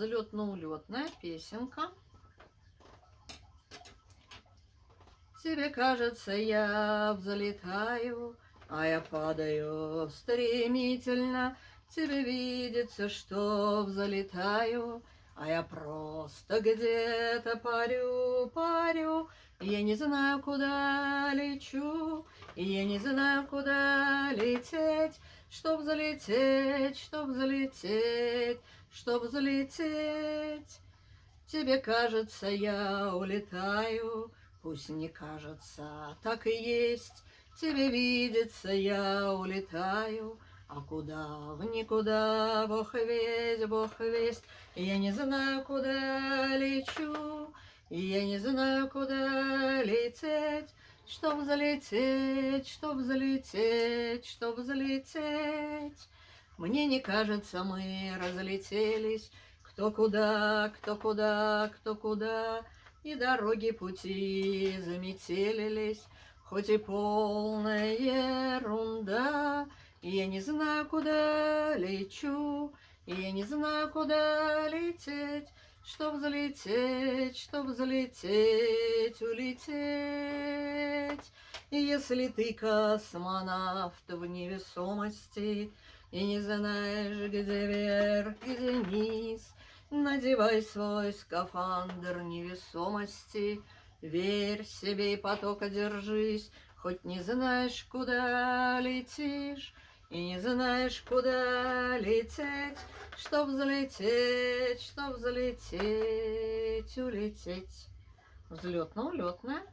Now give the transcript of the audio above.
взлетно-улетная песенка. Тебе кажется, я взлетаю, а я падаю стремительно. Тебе видится, что взлетаю, а я просто где-то парю. Я не знаю, куда лечу, и я не знаю, куда лететь, чтоб взлететь, чтоб взлететь, чтоб взлететь. Тебе кажется, я улетаю, пусть не кажется, так и есть. Тебе видится, я улетаю, а куда, в никуда, Бог весть. Я не знаю, куда лечу, и я не знаю, куда лететь, чтоб залететь, чтоб залететь, чтоб залететь. Мне не кажется, мы разлетелись, кто куда, кто куда, кто куда, и дороги пути заметелились, хоть и полная ерунда. И я не знаю, куда лечу, и я не знаю, куда лететь, чтоб залететь, чтоб залететь, улететь. И если ты космонавт в невесомости, и не знаешь, где вверх, где низ, надевай свой скафандр невесомости, верь себе и потока держись, хоть не знаешь, куда летишь, и не знаешь, куда лететь, чтоб залететь, улететь. Взлетно-улетная